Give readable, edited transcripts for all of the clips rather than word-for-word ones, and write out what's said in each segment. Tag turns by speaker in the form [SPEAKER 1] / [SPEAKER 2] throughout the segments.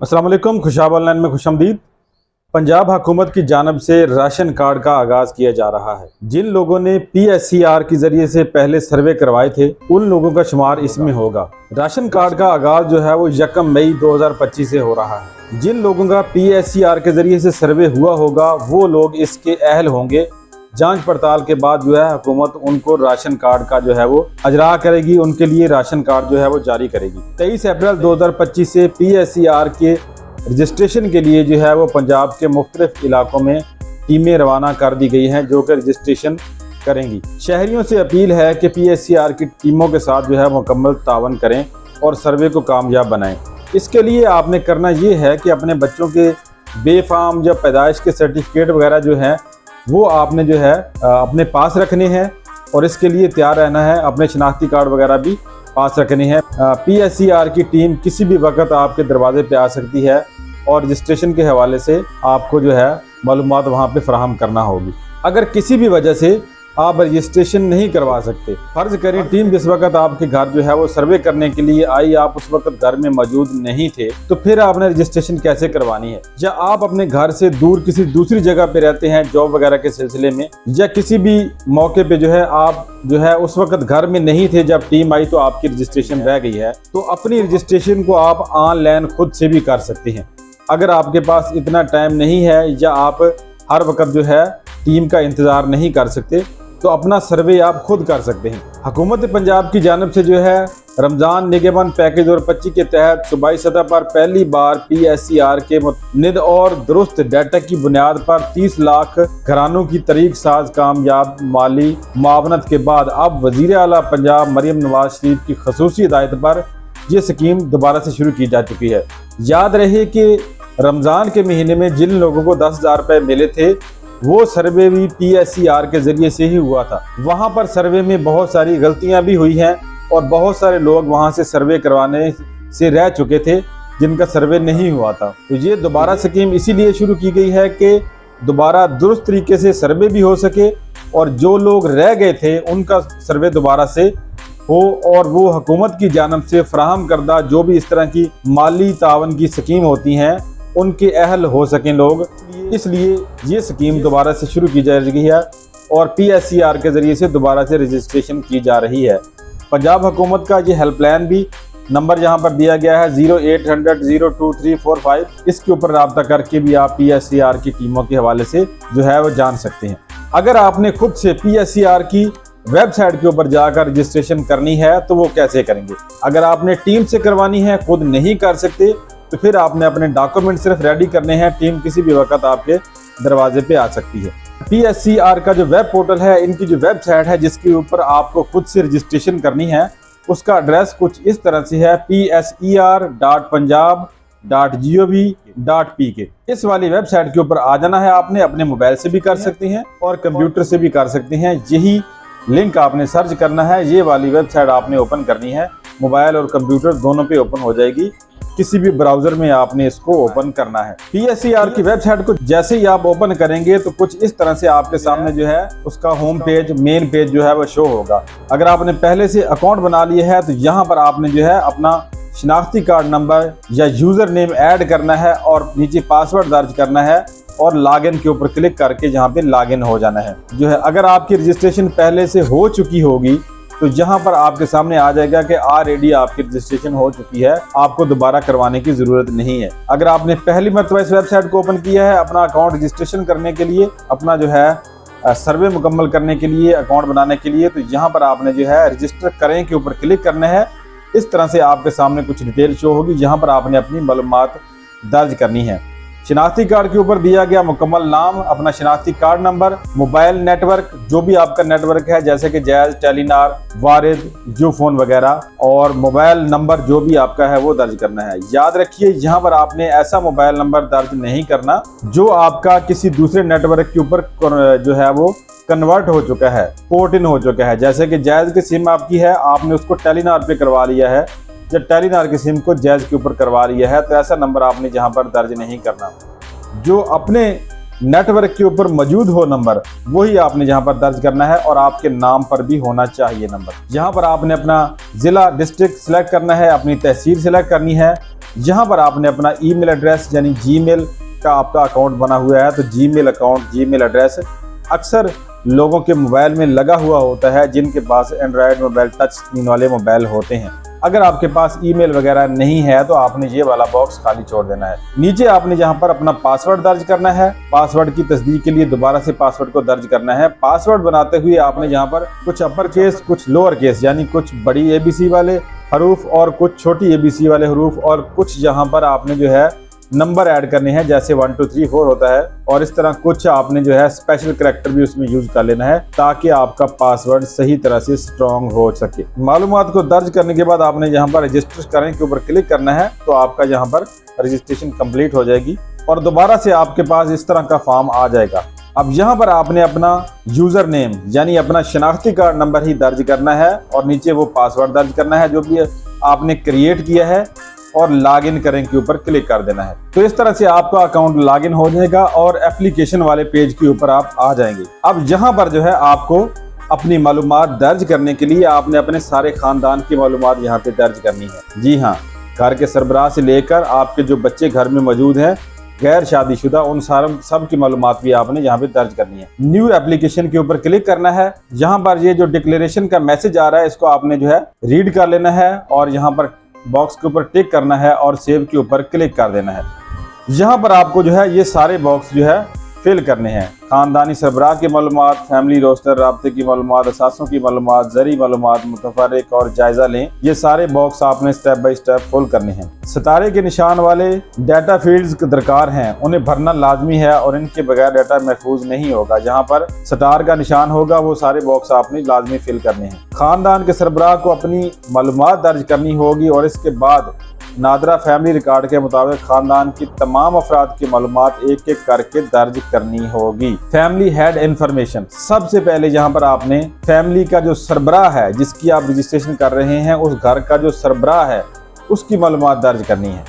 [SPEAKER 1] अस्सलाम वालेकुम। खुशाब ऑनलाइन में खुशामदीद। पंजाब हुकूमत की जानब से राशन कार्ड का आगाज़ किया जा रहा है। जिन लोगों ने PSCR के ज़रिए से पहले सर्वे करवाए थे उन लोगों का शुमार इसमें होगा। राशन कार्ड का आगाज़ जो है वो 1 मई 2025 से हो रहा है। जिन लोगों का PSCR के ज़रिए से सर्वे हुआ होगा वो लोग इसके अहल होंगे। जांच पड़ताल के बाद जो है हुकूमत उनको राशन कार्ड का जो है वो अजरा करेगी, उनके लिए राशन कार्ड जो है वो जारी करेगी। 23 अप्रैल 2025 से PSCR के रजिस्ट्रेशन के लिए जो है वो पंजाब के मुख्तलिफ इलाकों में टीमें रवाना कर दी गई हैं जो कि रजिस्ट्रेशन करेंगी। शहरियों से अपील है कि PSCR की टीमों के साथ जो है मुकम्मल तावन करें और सर्वे को कामयाब बनाएं। इसके लिए आपने करना ये है कि अपने बच्चों के बेफाम या पैदाइश के सर्टिफिकेट वगैरह जो हैं वो आपने जो है अपने पास रखने हैं और इसके लिए तैयार रहना है। अपने शनाख्ती कार्ड वगैरह भी पास रखने हैं। PSCR की टीम किसी भी वक्त आपके दरवाजे पे आ सकती है और रजिस्ट्रेशन के हवाले से आपको जो है मालूमात वहाँ पे फराहम करना होगी। अगर किसी भी वजह से आप रजिस्ट्रेशन नहीं करवा सकते, फर्ज करें टीम जिस वक्त आपके घर जो है वो सर्वे करने के लिए आई, आप उस वक्त घर में मौजूद नहीं थे, तो फिर आपने रजिस्ट्रेशन कैसे करवानी है? या आप अपने घर से दूर किसी दूसरी जगह पे रहते हैं जॉब वगैरह के सिलसिले में, या किसी भी मौके पे जो है आप जो है उस वक्त घर में नहीं थे जब टीम आई तो आपकी रजिस्ट्रेशन रह गई है, तो अपनी रजिस्ट्रेशन को आप ऑनलाइन खुद से भी कर सकते हैं। अगर आपके पास इतना टाइम नहीं है या आप हर वक्त जो है टीम का इंतज़ार नहीं कर सकते तो अपना सर्वे आप खुद कर सकते हैं। हुकूमत पंजाब की जानब से जो है रमज़ान निगहबान पैकेज और 25 के तहत सूबाई सतह पर पहली बार PSCR के मुतनिद और दुरुस्त डाटा की बुनियाद पर 30 लाख घरानों की तरीक साज कामयाब माली मुआवनत के बाद अब वज़ीर आला पंजाब मरियम नवाज शरीफ की खसूसी हिदायत पर यह स्कीम दोबारा से शुरू की जा चुकी है। याद रहे कि रमज़ान के महीने में जिन लोगों को 10,000 रुपये मिले थे वो सर्वे भी PSCR के ज़रिए से ही हुआ था। वहाँ पर सर्वे में बहुत सारी गलतियाँ भी हुई हैं और बहुत सारे लोग वहाँ से सर्वे करवाने से रह चुके थे जिनका सर्वे नहीं हुआ था। तो ये दोबारा स्कीम इसीलिए शुरू की गई है कि दोबारा दुरुस्त तरीके से सर्वे भी हो सके और जो लोग रह गए थे उनका सर्वे दोबारा से हो और वो हुकूमत की जानिब से फराहम करदा जो भी इस तरह की माली तावन की स्कीम होती हैं उनके अहल हो सकें लोग। इसलिए ये स्कीम दोबारा से शुरू की जा रही है और PSCR के ज़रिए से दोबारा से रजिस्ट्रेशन की जा रही है। पंजाब हुकूमत का ये हेल्पलाइन भी नंबर यहाँ पर दिया गया है 0800 02345। इसके ऊपर रब्ता करके भी आप PSCR की टीमों के हवाले से जो है वो जान सकते हैं। अगर आपने खुद से PSCR की वेबसाइट के ऊपर जाकर रजिस्ट्रेशन करनी है तो वो कैसे करेंगे? अगर आपने टीम से करवानी है, खुद नहीं कर सकते, तो फिर आपने अपने डॉक्यूमेंट सिर्फ रेडी करने हैं। टीम किसी भी वक्त आपके दरवाजे पे आ सकती है। PSCR का जो वेब पोर्टल है, इनकी जो वेबसाइट है जिसके ऊपर आपको खुद से रजिस्ट्रेशन करनी है, उसका एड्रेस कुछ इस तरह से है pser.punjab.gov.pk। इस वाली वेबसाइट के ऊपर आ जाना है आपने। अपने मोबाइल से भी कर सकते हैं और कंप्यूटर से भी कर सकते हैं। यही लिंक आपने सर्च करना है, ये वाली वेबसाइट आपने ओपन करनी है। मोबाइल और कंप्यूटर दोनों पे ओपन हो जाएगी। किसी भी ब्राउजर में आपने इसको ओपन करना है। PSCR की वेबसाइट को जैसे ही आप ओपन करेंगे तो कुछ इस तरह से आपके सामने जो है उसका होम पेज, मेन पेज जो है वो शो होगा। अगर आपने पहले से अकाउंट बना लिया है तो यहाँ पर आपने जो है अपना शनाख्ती कार्ड नंबर या यूजर नेम ऐड करना है और नीचे पासवर्ड दर्ज करना है और लॉगिन के ऊपर क्लिक करके जहाँ पे लॉगिन हो जाना है। जो है अगर आपकी रजिस्ट्रेशन पहले से हो चुकी होगी तो यहाँ पर आपके सामने आ जाएगा कि ऑलरेडी आपकी रजिस्ट्रेशन हो चुकी है, आपको दोबारा करवाने की जरूरत नहीं है। अगर आपने पहली मरतबा इस वेबसाइट को ओपन किया है अपना अकाउंट रजिस्ट्रेशन करने के लिए, अपना जो है सर्वे मुकम्मल करने के लिए, अकाउंट बनाने के लिए, तो यहाँ पर आपने जो है रजिस्टर करें के ऊपर क्लिक करना है। इस तरह से आपके सामने कुछ डिटेल शो होगी जहाँ पर आपने अपनी मालूमात दर्ज करनी है। शनाख्ती कार्ड के ऊपर दिया गया मुकम्मल नाम, अपना शनाख्ती कार्ड नंबर, मोबाइल नेटवर्क जो भी आपका नेटवर्क है जैसे कि जैज, टेलीनार, वारिद, जियो फोन वगैरह, और मोबाइल नंबर जो भी आपका है वो दर्ज करना है। याद रखिए यहाँ पर आपने ऐसा मोबाइल नंबर दर्ज नहीं करना जो आपका किसी दूसरे नेटवर्क के ऊपर जो है वो कन्वर्ट हो चुका है, पोर्ट इन हो चुका है। जैसे कि जैज की सिम आपकी है, आपने उसको टेलीनार पे करवा लिया है, जब टेलीनार की सिम को जैज के ऊपर करवा लिया है, तो ऐसा नंबर आपने जहां पर दर्ज नहीं करना। जो अपने नेटवर्क के ऊपर मौजूद हो नंबर, वही आपने यहाँ पर दर्ज करना है और आपके नाम पर भी होना चाहिए नंबर। यहाँ पर आपने अपना जिला डिस्ट्रिक्ट सिलेक्ट करना है, अपनी तहसील सिलेक्ट करनी है। यहाँ पर आपने अपना ईमेल एड्रेस यानी जीमेल का आपका अकाउंट बना हुआ है तो जीमेल अकाउंट, जीमेल एड्रेस अक्सर लोगों के मोबाइल में लगा हुआ होता है जिनके पास एंड्रॉयड मोबाइल, टच स्क्रीन वाले मोबाइल होते हैं। अगर आपके पास ईमेल वगैरह नहीं है तो आपने ये वाला बॉक्स खाली छोड़ देना है। नीचे आपने यहाँ पर अपना पासवर्ड दर्ज करना है। पासवर्ड की तस्दीक के लिए दोबारा से पासवर्ड को दर्ज करना है। पासवर्ड बनाते हुए आपने यहाँ पर कुछ अपर केस, कुछ लोअर केस यानी कुछ बड़ी ABC वाले हरूफ और कुछ छोटी ABC वाले हरूफ और कुछ यहाँ पर आपने जो है नंबर ऐड करने हैं, जैसे 1 2 3 4 होता है, और इस तरह कुछ आपने जो है स्पेशल करैक्टर भी उसमें यूज कर लेना है ताकि आपका पासवर्ड सही तरह से स्ट्रॉन्ग हो सके। मालूमात को दर्ज करने के बाद आपने यहाँ पर रजिस्टर करें के ऊपर क्लिक करना है तो आपका यहाँ पर रजिस्ट्रेशन कंप्लीट हो जाएगी और दोबारा से आपके पास इस तरह का फॉर्म आ जाएगा। अब यहाँ पर आपने अपना यूजर नेम यानी अपना शनाख्ती कार्ड नंबर ही दर्ज करना है और नीचे वो पासवर्ड दर्ज करना है जो भी आपने क्रिएट किया है और लॉगिन करें के ऊपर क्लिक कर देना है। तो इस तरह से आपका अकाउंट लॉगिन हो जाएगा और एप्लीकेशन वाले पेज के ऊपर आप आ जाएंगे। अब यहाँ पर जो है आपको अपनी मालूमात दर्ज करने के लिए आपने अपने सारे खानदान की मालूमात यहाँ पे दर्ज करनी है। जी हाँ, घर के सरबराह से लेकर आपके जो बच्चे घर में मौजूद हैं, गैर शादीशुदा, उन सब की मालूमात भी आपने यहाँ पे दर्ज करनी है। न्यू एप्लीकेशन के ऊपर क्लिक करना है। यहाँ पर ये जो डिक्लेरेशन का मैसेज आ रहा है इसको आपने जो है रीड कर लेना है और यहाँ पर बॉक्स के ऊपर टिक करना है और सेव के ऊपर क्लिक कर देना है। यहाँ पर आपको जो है ये सारे बॉक्स जो है फिल करने हैं। खानदानी सरबराह की मालूमात, फैमिली रोस्टर, राब्ते की मालूमात, असासों की मालूमात, ज़री मालूमात, मुतफर्रिक और जायजा लें, ये सारे बॉक्स आपने स्टेप बाय स्टेप फुल करने हैं। सितारे के निशान वाले डाटा फील्ड्स दरकार हैं, उन्हें भरना लाजमी है और इनके बगैर डाटा महफूज नहीं होगा। जहाँ पर स्टार का निशान होगा वो सारे बॉक्स आपने लाजमी फिल करने हैं। खानदान के सरबराह को अपनी मालूमात दर्ज करनी होगी और इसके बाद नादरा फैमिली रिकॉर्ड के मुताबिक खानदान की तमाम अफराद की मालूमात एक एक करके दर्ज करनी होगी। फैमिली हेड इंफॉर्मेशन, सबसे पहले यहाँ पर आपने फैमिली का जो सरबराह है जिसकी आप रजिस्ट्रेशन कर रहे हैं, उस घर का जो सरबराह है उसकी मालूमात दर्ज करनी है।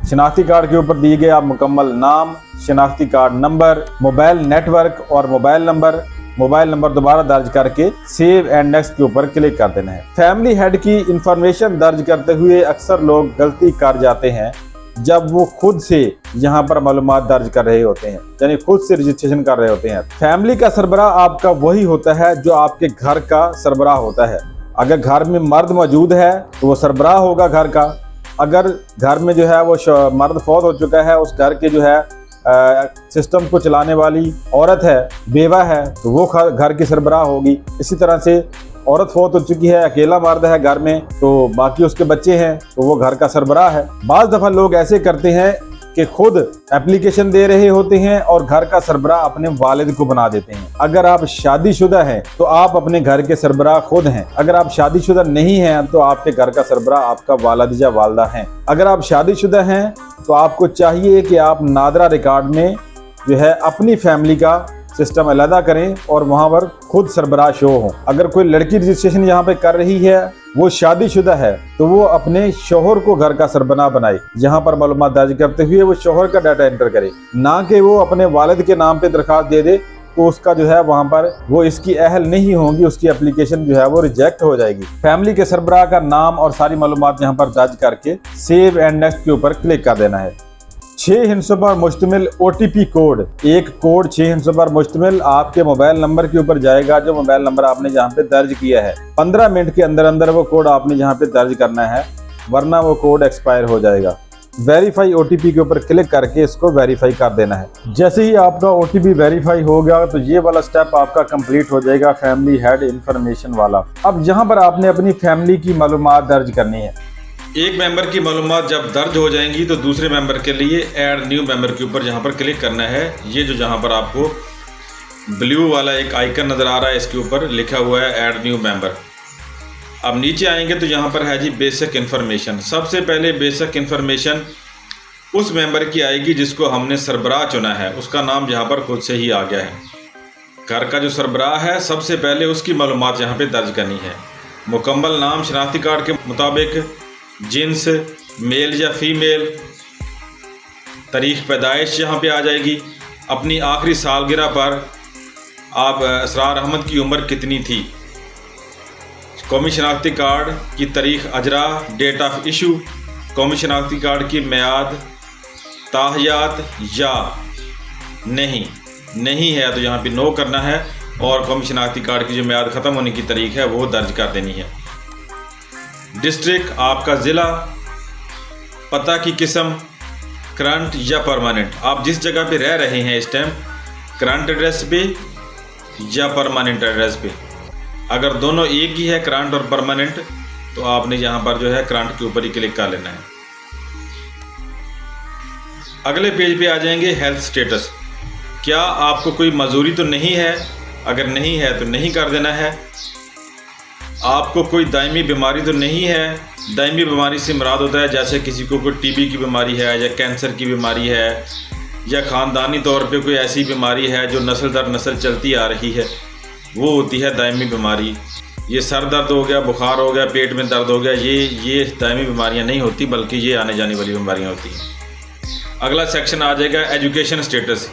[SPEAKER 1] शनाख्ती कार्ड के ऊपर दिए गए आप मुकम्मल नाम, शनाख्ती कार्ड नंबर, मोबाइल नेटवर्क और मोबाइल नंबर दोबारा दर्ज करके सेव एंड नेक्स्ट के ऊपर क्लिक कर देना है। फैमिली हेड की इंफॉर्मेशन दर्ज करते हुए अक्सर लोग गलती कर जाते हैं जब वो खुद से यहाँ पर मालूमात दर्ज कर रहे होते हैं, यानी खुद से रजिस्ट्रेशन कर रहे होते हैं। फैमिली का सरबराह आपका वही होता है जो आपके घर का सरबराह होता है। अगर घर में मर्द मौजूद है तो वो सरबराह होगा घर का। अगर घर में जो है वो मर्द फौत हो चुका है, उस घर के जो है सिस्टम को चलाने वाली औरत है, बेवा है, तो वो घर की सरबराह होगी। इसी तरह से औरत फौत हो चुकी है, अकेला मर्द है घर में, तो बाकी उसके बच्चे हैं तो वो घर का सरबराह है। बाज़ दफ़ा लोग ऐसे करते हैं कि खुद एप्लीकेशन दे रहे होते हैं और घर का सरबराह अपने वालिद को बना देते हैं। अगर आप शादीशुदा हैं तो आप अपने घर के सरबराह खुद हैं। अगर आप शादीशुदा नहीं हैं तो आपके घर का सरबराह आपका वालिद या वालदा है। अगर आप शादीशुदा हैं तो आपको चाहिए कि आप नादरा रिकॉर्ड में जो है अपनी फैमिली का सिस्टम अलहदा करें और वहां पर खुद सरबराह शो हो। अगर कोई लड़की रजिस्ट्रेशन यहाँ पे कर रही है, वो शादीशुदा है, तो वो अपने शोहर को घर का सरबराह बनाए। यहाँ पर मालूमात दर्ज करते हुए वो शोहर का डाटा एंटर करे, ना कि वो अपने वालिद के नाम पे दरखास्त दे दे तो उसका जो है वहाँ पर वो इसकी अहल नहीं होगी, उसकी एप्लीकेशन जो है वो रिजेक्ट हो जाएगी। फैमिली के सरबराह का नाम और सारी मालूमात यहाँ पर दर्ज करके सेव एंड नेक्स्ट के ऊपर क्लिक कर देना है। 6 हिस्सों पर मुश्तमिल OTP कोड, एक कोड 6 हिस्सों पर मुश्तमिल आपके मोबाइल नंबर के ऊपर जाएगा जो मोबाइल नंबर आपने जहाँ पे दर्ज किया है। 15 मिनट के अंदर अंदर वो कोड आपने जहाँ पे दर्ज करना है, वरना वो कोड एक्सपायर हो जाएगा। वेरीफाई OTP के ऊपर क्लिक करके इसको वेरीफाई कर देना है। जैसे ही आपका OTP वेरीफाई हो गया तो ये वाला स्टेप आपका कंप्लीट हो जाएगा, फैमिली हेड इंफॉर्मेशन वाला। अब यहाँ पर आपने अपनी फैमिली की मालूमात दर्ज करनी है।
[SPEAKER 2] एक मेंबर की मालूमात जब दर्ज हो जाएंगी तो दूसरे मेंबर के लिए ऐड न्यू मेंबर के ऊपर यहाँ पर क्लिक करना है। ये जो जहाँ पर आपको ब्लू वाला एक आइकन नज़र आ रहा है, इसके ऊपर लिखा हुआ है ऐड न्यू मेंबर। अब नीचे आएंगे तो यहाँ पर है जी बेसिक इन्फॉर्मेशन। सबसे पहले बेसिक इन्फॉर्मेशन उस मेंबर की आएगी जिसको हमने सरबराह चुना है, उसका नाम यहाँ पर खुद से ही आ गया है। घर का जो सरबराह है सबसे पहले उसकी मालूमात यहाँ पे दर्ज करनी है। मुकम्मल नाम शनाख्ती कार्ड के मुताबिक, जिन्स मेल या फीमेल, तारीख पैदाइश यहाँ पे आ जाएगी, अपनी आखिरी सालगिरह पर आप असरार अहमद की उम्र कितनी थी? कौमी शनाख्ती कार्ड की तारीख अजरा, डेट ऑफ इशू, कौमी शनाख्ती कार्ड की मियाद, ताहयात या नहीं है तो यहाँ पे नो करना है और कौमी शनाख्ती कार्ड की जो मियाद ख़त्म होने की तारीख है वो दर्ज कर देनी है। डिस्ट्रिक्ट आपका ज़िला, पता की किस्म करंट या परमानेंट, आप जिस जगह पे रह रहे हैं इस टाइम करंट एड्रेस पे या परमानेंट एड्रेस पे, अगर दोनों एक ही है करंट और परमानेंट तो आपने यहाँ पर जो है करंट के ऊपर ही क्लिक कर लेना है। अगले पेज पे आ जाएंगे हेल्थ स्टेटस। क्या आपको कोई मजदूरी तो नहीं है? अगर नहीं है तो नहीं कर देना है। आपको कोई दायमी बीमारी तो नहीं है? दायमी बीमारी से मुराद होता है जैसे किसी को कोई टीबी की बीमारी है या कैंसर की बीमारी है या ख़ानदानी तौर पे कोई ऐसी बीमारी है जो नस्ल दर नस्ल चलती आ रही है, वो होती है दायमी बीमारी। ये सर दर्द हो गया, बुखार हो गया, पेट में दर्द हो गया, ये दायमी बीमारियां नहीं होती बल्कि ये आने जाने वाली बीमारियां होती हैं। अगला सेक्शन आ जाएगा एजुकेशन स्टेटस।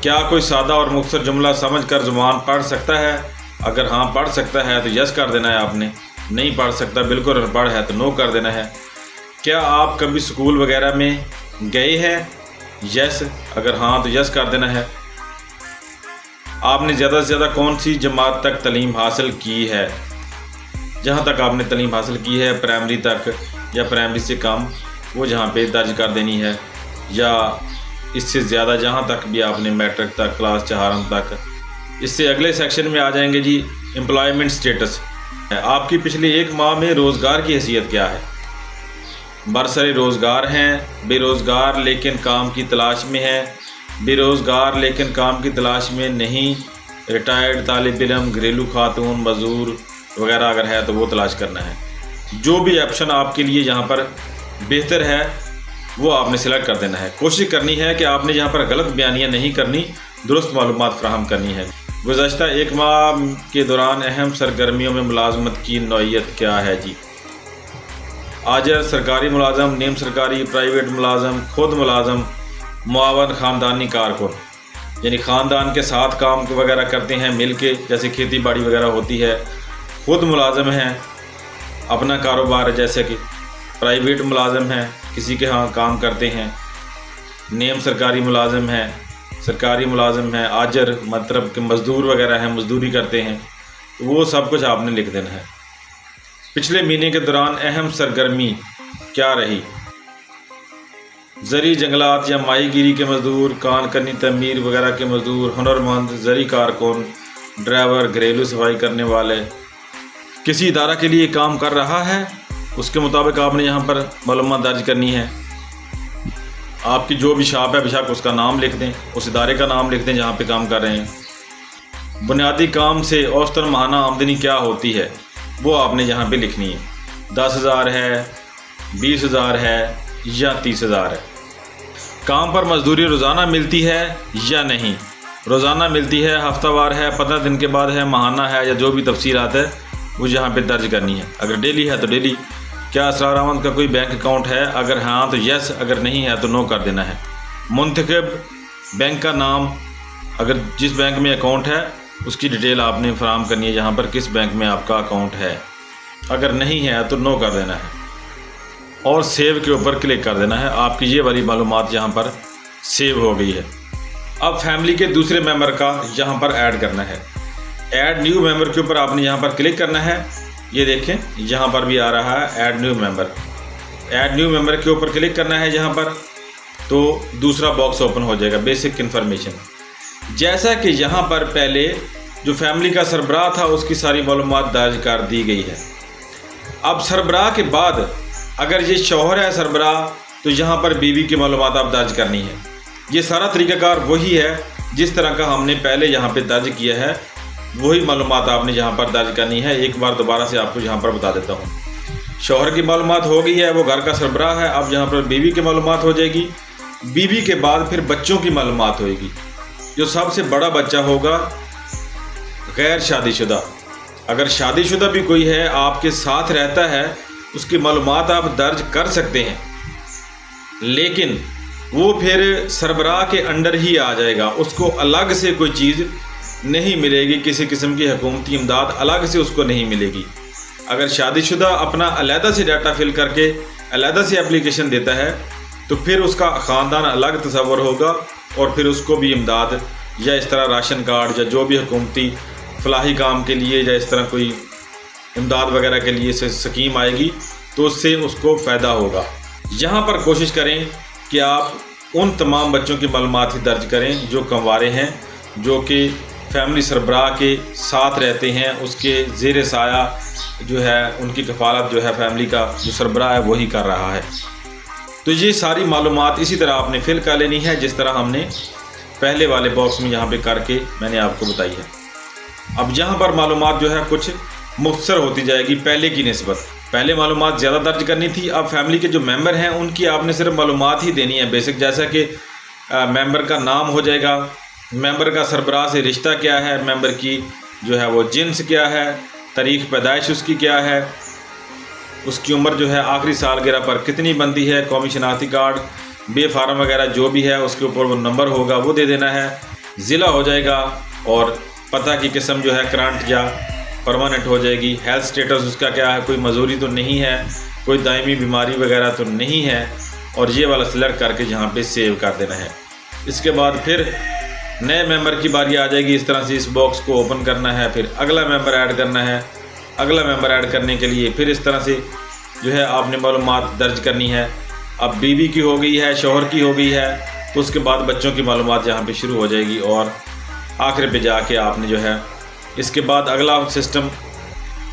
[SPEAKER 2] क्या कोई सादा और मुख्तसर जुमला समझ कर ज़ुबान पढ़ सकता है? अगर हाँ पढ़ सकता है तो यस कर देना है आपने, नहीं पढ़ सकता बिल्कुल अनपढ़ है तो नो कर देना है। क्या आप कभी स्कूल वगैरह में गए हैं? यस, अगर हाँ तो यस कर देना है। आपने ज़्यादा से ज़्यादा कौन सी जमात तक तालीम हासिल की है? जहाँ तक आपने तालीम हासिल की है प्राइमरी तक या प्राइमरी से कम, वो जहाँ पे दर्ज कर देनी है, या इससे ज़्यादा जहाँ तक भी आपने मैट्रिक तक क्लास 4 तक। इससे अगले सेक्शन में आ जाएंगे जी एम्प्लॉयमेंट स्टेटस। आपकी पिछले 1 माह में रोज़गार की हैसियत क्या है? बरसरे रोज़गार हैं, बेरोज़गार लेकिन काम की तलाश में हैं, बेरोज़गार लेकिन काम की तलाश में नहीं, रिटायर्ड, तालिब इल्म, घरेलू खातून, मज़दूर वगैरह अगर है तो वो तलाश करना है। जो भी ऑप्शन आपके लिए यहाँ पर बेहतर है वो आपने सिलेक्ट कर देना है। कोशिश करनी है कि आपने यहाँ पर गलत बयानियाँ नहीं करनी, दुरुस्त मालूमात फ़राहम करनी है। गुज़श्ता 1 माह के दौरान अहम सरगर्मियों में मुलाजमत की नौइयत क्या है जी? आजर, सरकारी मुलाजम, नीम सरकारी, प्राइवेट मुलाजम, खुद मुलाजम, मुआवन, ख़ानदानी कारकुन, यानी ख़ानदान के साथ काम वगैरह करते हैं मिल के, जैसे खेती बाड़ी वगैरह होती है। खुद मुलाजम हैं, अपना कारोबार है, जैसे कि प्राइवेट मुलाजम हैं, किसी के यहाँ काम करते हैं। नेम सरकारी मुलाजम हैं, सरकारी मुलाजम हैं। आजर मतलब कि मज़दूर वगैरह हैं, मज़दूरी करते हैं, तो वो सब कुछ आपने लिख देना है। पिछले महीने के दौरान अहम सरगर्मी क्या रही? ज़री जंगलात या माहीगीरी के मज़दूर, कान कनी तमीर वगैरह के मज़दूर, हुनरमंद, ज़री कारकुन, ड्राइवर, घरेलू सफाई करने वाले। किसी इदारा के लिए काम कर रहा है उसके मुताबिक आपने यहाँ पर मालूमात दर्ज करनी है। आपकी जो भी शॉप है बेशक उसका नाम लिख दें, उस इदारे का नाम लिख दें जहाँ पे काम कर रहे हैं। बुनियादी काम से औसतन माहाना आमदनी क्या होती है वो आपने यहाँ पे लिखनी है। 10,000 है, 20,000 है या 30,000 है। काम पर मजदूरी रोज़ाना मिलती है या नहीं? रोज़ाना मिलती है, हफ्तावार है, 15 दिन के बाद है, माहाना है, या जो भी तफसीलात है वो यहाँ पे दर्ज करनी है। अगर डेली है तो डेली। क्या असरार अहमद का कोई बैंक अकाउंट है? अगर हाँ तो यस, अगर नहीं है तो नो कर देना है। मुंतखब बैंक का नाम, अगर जिस बैंक में अकाउंट है उसकी डिटेल आपने फराहम करनी है, जहाँ पर किस बैंक में आपका अकाउंट है। अगर नहीं है तो नो कर देना है और सेव के ऊपर क्लिक कर देना है। आपकी ये वाली मालूमात यहाँ पर सेव हो गई है। अब फैमिली के दूसरे मेंबर का यहाँ पर ऐड करना है। ऐड न्यू मेंबर के ऊपर आपने यहाँ पर क्लिक करना है। ये देखें यहाँ पर भी आ रहा है add new member. Add new member के ऊपर क्लिक करना है यहाँ पर, तो दूसरा बॉक्स ओपन हो जाएगा, बेसिक इन्फॉर्मेशन। जैसा कि यहाँ पर पहले जो फैमिली का सरबराह था उसकी सारी मालूमात दर्ज कर दी गई है। अब सरबराह के बाद अगर ये शौहर है सरबराह तो यहाँ पर बीवी की मालूमात आप दर्ज करनी है। ये सारा तरीक़ाकार वही है जिस तरह का हमने पहले यहाँ पे दर्ज किया है, वही मालूमात आपने यहाँ पर दर्ज करनी है। एक बार दोबारा से आपको यहाँ पर बता देता हूँ। शौहर की मालूमात हो गई है, वो घर का सरबराह है। अब यहाँ पर बीवी की मालूमात हो जाएगी। बीवी के बाद फिर बच्चों की मालूमात होएगी। जो सबसे बड़ा बच्चा होगा गैर शादीशुदा, अगर शादीशुदा भी कोई है आपके साथ रहता है उसकी मालूमात आप दर्ज कर सकते हैं, लेकिन वो फिर सरबराह के अंडर ही आ जाएगा, उसको अलग से कोई चीज़ नहीं मिलेगी, किसी किस्म की हुकूमती इमदाद अलग से उसको नहीं मिलेगी। अगर शादीशुदा अपना अलहदा से डाटा फिल करके अलहदा से एप्लीकेशन देता है तो फिर उसका ख़ानदान अलग तस्वर होगा और फिर उसको भी इमदाद या इस तरह राशन कार्ड या जो भी हुकूमती फलाही काम के लिए या इस तरह कोई इमदाद वगैरह के लिए से स्कीम आएगी तो उससे उसको फ़ायदा होगा। यहाँ पर कोशिश करें कि आप उन तमाम बच्चों की मालूमात ही दर्ज करें जो कंवारे हैं, जो कि फैमिली सरबराह के साथ रहते हैं, उसके ज़ेर साया जो है उनकी कफ़ालत जो है फैमिली का जो सरबराह है वही कर रहा है। तो ये सारी मालूमात इसी तरह आपने फिल कर लेनी है जिस तरह हमने पहले वाले बॉक्स में यहाँ पे करके मैंने आपको बताई है। अब यहाँ पर मालूमात जो है कुछ मुख्तसर होती जाएगी पहले की निस्बत। पहले मालूमात ज़्यादा दर्ज करनी थी, अब फैमिली के जो मेंबर हैं उनकी आपने सिर्फ मालूमात ही देनी है बेसिक, जैसा कि मेंबर का नाम हो जाएगा, मेंबर का सरबराह से रिश्ता क्या है, मेंबर की जो है वो जिन्स क्या है, तारीख़ पैदाइश उसकी क्या है, उसकी उम्र जो है आखिरी सालगिरह पर कितनी बनती है, कौमी शनाख्ती कार्ड बे फार्म वगैरह जो भी है उसके ऊपर वो नंबर होगा वो दे देना है, ज़िला हो जाएगा और पता की किस्म जो है करंट या परमानेंट हो जाएगी। हेल्थ स्टेटस उसका क्या है, कोई मजूरी तो नहीं है, कोई दायमी बीमारी वगैरह तो नहीं है, और ये वाला सिलेक्ट करके यहाँ पे सेव कर देना है। इसके बाद फिर नए मेंबर की बारी आ जाएगी। इस तरह से इस बॉक्स को ओपन करना है, फिर अगला मेंबर ऐड करना है। अगला मेंबर ऐड करने के लिए फिर इस तरह से जो है आपने मालूमात दर्ज करनी है। अब बीवी की हो गई है, शौहर की हो गई है, तो उसके बाद बच्चों की मालूमात यहाँ पे शुरू हो जाएगी और आखिर पे जाके आपने जो है इसके बाद अगला सिस्टम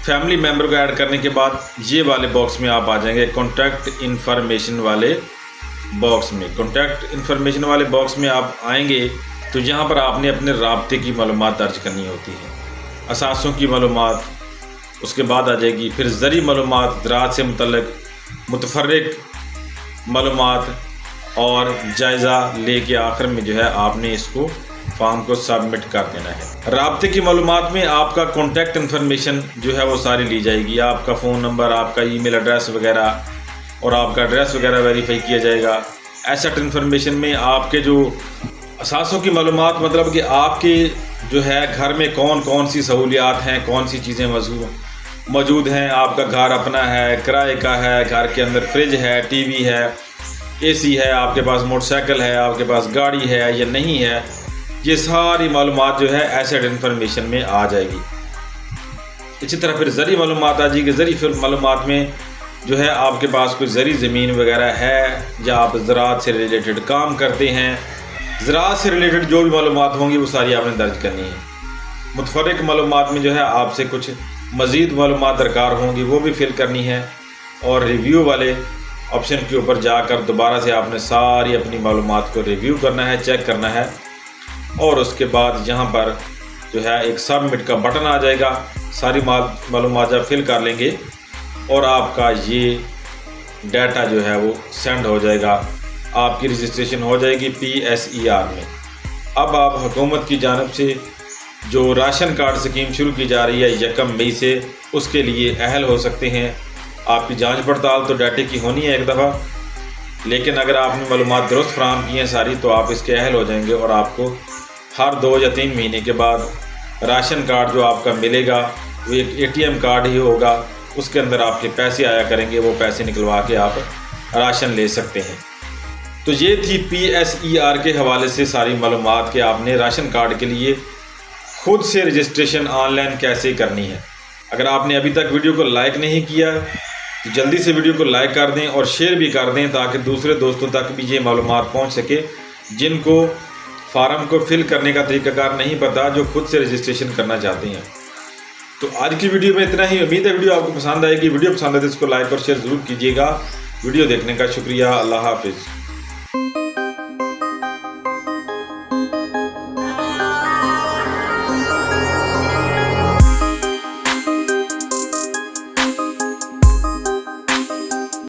[SPEAKER 2] फैमिली मेंबर को ऐड करने के बाद ये वाले बॉक्स में आप आ जाएंगे कॉन्टैक्ट इन्फॉर्मेशन वाले बॉक्स में। कॉन्टैक्ट इन्फॉर्मेशन वाले बॉक्स में आप आएंगे तो यहाँ पर आपने अपने राब्ते की मालूमात दर्ज करनी होती है, असासों की मालूमात, उसके बाद आ जाएगी फिर ज़री मालूमात, ज़राअत से मुतल्लिक़ मुतफर्रिक मालूमात और जायज़ा लेके आखिर में जो है आपने इसको फॉर्म को सबमिट कर देना है। राब्ते की मालूमात में आपका कॉन्टैक्ट इन्फॉर्मेशन जो है वो सारी ली जाएगी, आपका फ़ोन नंबर, आपका ईमेल एड्रेस वगैरह और आपका एड्रेस वगैरह वेरीफाई किया जाएगा। एसेट इन्फॉर्मेशन में आपके जो असासों की मालूमात, मतलब कि आपके जो है घर में कौन कौन सी सहूलियात हैं, कौन सी चीज़ें मौजूद हैं, आपका घर अपना है, किराए का है, घर के अंदर फ्रिज है, टीवी है, एसी है, आपके पास मोटरसाइकिल है, आपके पास गाड़ी है या नहीं है, ये सारी मालूमात जो है एसेट इन्फॉर्मेशन में आ जाएगी। इसी तरह फिर ज़री मालूमात आ जाएगी। ज़री फिर मालूमात में जो है आपके पास कोई ज़री ज़मीन वगैरह है या आप ज़राअत से रिलेटेड काम करते हैं, ज़राअत से रिलेटेड जो भी मालूमात होंगी वो सारी आपने दर्ज करनी है। मुतफर्रिक मालूमात में जो है आपसे कुछ मज़ीद मालूमात दरकार होंगी वो भी फिल करनी है और रिव्यू वाले ऑप्शन के ऊपर जाकर दोबारा से आपने सारी अपनी मालूमात को रिव्यू करना है, चेक करना है और उसके बाद यहाँ पर जो है एक सबमिट का बटन आ जाएगा। सारी मालूमात जब फिल कर लेंगे और आपका ये डाटा जो है वो सेंड हो जाएगा, आपकी रजिस्ट्रेशन हो जाएगी PSER में। अब आप हुकूमत की जानिब से जो राशन कार्ड स्कीम शुरू की जा रही है 1 मई से, उसके लिए अहल हो सकते हैं। आपकी जांच पड़ताल तो डाटे की होनी है एक दफ़ा, लेकिन अगर आपने मालूमात दुरुस्त फराहम की हैं सारी तो आप इसके अहल हो जाएंगे और आपको हर 2 या 3 महीने के बाद राशन कार्ड जो आपका मिलेगा वो एक ATM कार्ड ही होगा, उसके अंदर आपके पैसे आया करेंगे, वो पैसे निकलवा के आप राशन ले सकते हैं। तो ये थी PSER के हवाले से सारी मालूमात कि आपने राशन कार्ड के लिए खुद से रजिस्ट्रेशन ऑनलाइन कैसे करनी है। अगर आपने अभी तक वीडियो को लाइक नहीं किया तो जल्दी से वीडियो को लाइक कर दें और शेयर भी कर दें ताकि दूसरे दोस्तों तक भी ये मालूमात पहुंच सके जिनको फार्म को फिल करने का तरीक़ाकार नहीं पता, जो खुद से रजिस्ट्रेशन करना चाहते हैं। तो आज की वीडियो में इतना ही। उम्मीद है वीडियो आपको पसंद आएगी। वीडियो पसंद आए तो इसको लाइक और शेयर ज़रूर कीजिएगा। वीडियो देखने का शुक्रिया। अल्लाह हाफिज़।